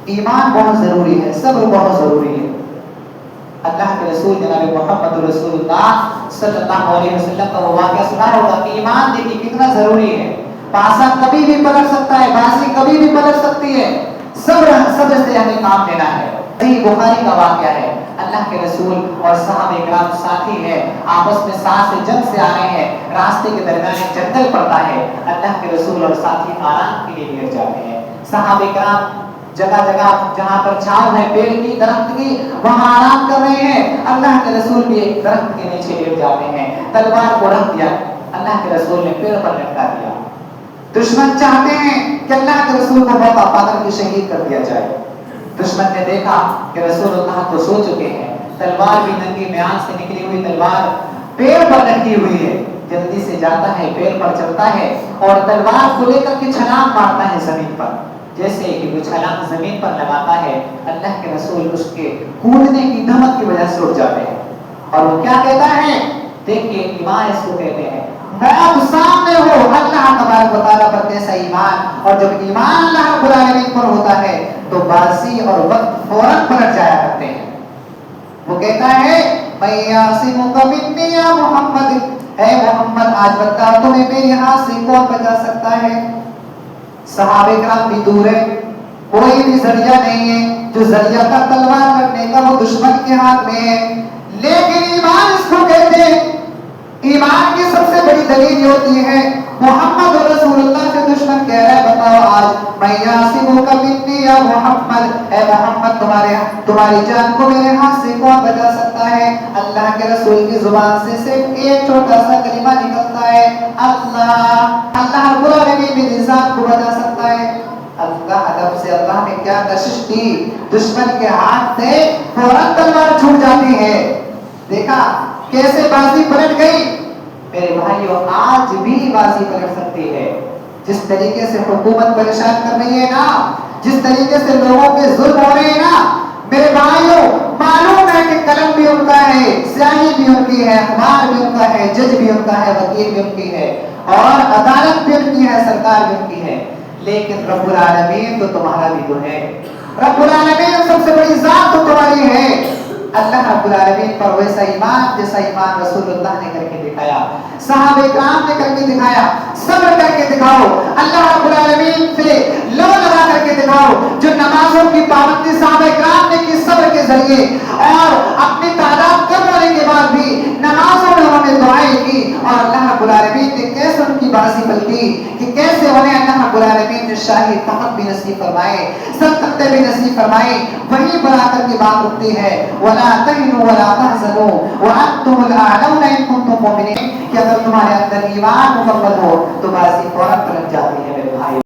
ایمان بہت ضروری ہے، صبر بہت ضروری ہے۔ اللہ کے رسول جناب محمد رسول اللہ صلی اللہ علیہ وسلم کا وہ واقعہ سنا ہوگا کہ ایمان دیکھیے کتنا ضروری ہے۔ پاسا کبھی بھی پلٹ سکتا ہے، بازی کبھی بھی پلٹ سکتی ہے، صبر سے ہمیں کام لینا ہے۔ صحیح بخاری کا واقعہ ہے، اللہ کے رسول اور صحابہ کرام ساتھی ہیں، آپس میں ساتھ سے جنگ سے آ رہے ہیں، راستے کے درمیان ایک جنگل پڑتا ہے، اللہ کے رسول اور ساتھی آرام کے لیے گر جاتے ہیں۔ صحابہ کرام جگہ جگہ جہاں پر چھاؤ ہے پیڑ کی درخت کی وہاں آرام کر رہے ہیں، اللہ کے رسول بھی ایک درخت کے نیچے لیٹ جاتے ہیں، تلوار کو رکھ دیا، اللہ کے رسول نے پیڑ پر لٹکا دیا۔ دشمن چاہتے ہیں کہ اللہ کے رسول کو موقع پا کر کے شہید کر دیا جائے۔ دشمن نے دیکھا کہ رسول اللہ تو سو چکے ہیں، تلوار بھی ننگی میان سے نکلی ہوئی تلوار پیڑ پر لٹکی ہوئی ہے، جلدی سے جاتا ہے، پیڑ پر چلتا ہے اور تلوار کو لے کر کے چھلانگ مارتا ہے زمین پر۔ جیسے کہ وہ چھلانگ زمین پر لگاتا ہے، اللہ کے رسول اس کے کودنے کی دھمک کی وجہ سے اٹھ جاتے ہیں اور وہ کیا کہتا ہے؟ دیکھیے ایمان اس کو کہتے ہیں، موت سامنے ہو اللہ تبارک و تعالیٰ پر کیسا ایمان، اور جب ایمان اللہ رب العالمین پر ہوتا ہے تو بازی اور وقت فوراً پلٹ جایا کرتے ہیں۔ وہ کہتا ہے میں یعصمک منی یا محمد، اے محمد آج بتاؤ تمہیں میرے ہاتھ سے کون بچا سکتا ہے؟ صحابہ کرام بھی دور ہے، کوئی بھی ذریعہ نہیں ہے، جو ذریعہ کا تلوار کرنے کا وہ دشمن کے ہاتھ میں ہے، لیکن ایمان اس کو کہتے ہیں۔ ایمان کی سب سے بڑی دلیل یہ ہوتی ہے محمد رسول اللہ سے دشمن کہہ رہا ہے بتاؤ آج میں یعصمک منی یا محمد، اے محمد تمہاری جان کو میرے ہاتھ سے کون بچا سکتا ہے؟ اللہ کے رسول کی زبان سے صرف ایک چھوٹا سا کلمہ نکلتا ہے، اللہ رب العالمین بھی انسان کو بچا سکتا ہے۔ اللہ ادب سے اللہ نے کیا کشش کی، دشمن کے ہاتھ سے فوراً تلوار چھوٹ جاتی ہے۔ دیکھا کیسے بازی پلٹ گئی؟ میرے بھائیو آج بھی بازی پلٹ سکتی ہے۔ جس طریقے سے حکومت پریشان کر رہی ہے نا، جس طریقے سے لوگوں پہ ظلم ہو رہے ہیں نا، میرے بھائیو معلوم ہے کہ قلم بھی ان کا ہے، سیاہی بھی ان کی ہے، اخبار بھی ان کا ہے، جج بھی ان کا ہے، وکیل بھی ان کی ہے، اور عدالت بھی ان کی ہے، سرکار بھی ان کی ہے، لیکن رب العالمین تو تمہارا بھی تو ہے۔ رب العالمین سب سے بڑی ذات تو تمہاری ہے۔ اللہ رب العالمین پر ویسا ایمان جیسا ایمان رسول اللہ نے کر کے دکھایا، صحابہ کرام نے کر کے دکھایا، صبر کر کے دکھاؤ، اللہ رب العالمین سے لو لگا کر کے دکھاؤ، جو نمازوں کی پابندی صحابہ کرام نے کی صبر کے ذریعے، اور اپنی تعداد کم ہونے کے بعد بھی نمازوں میں انہوں نے دعائیں کی، اور اللہ رب العالمین نے کیسے ان کی بازی پلٹی کہ کیسے انہیں اللہ رب العالمین نے شاہی تخت بھی نصیب فرمائے، سلطنتیں بھی نصیب فرمائی۔ وہیں پر آ کر کی بات اٹھتی ہے وَلَا تَهِنُوا وَلَا تَحْزَنُوا وَأَنْتُمُ الْأَعْلَوْنَ إِن كُنتُم مُؤْمِنِينَ، کہ اگر تمہارے اندر ایمان مکمل ہو تو بازی فوراً پلٹ جاتی ہے۔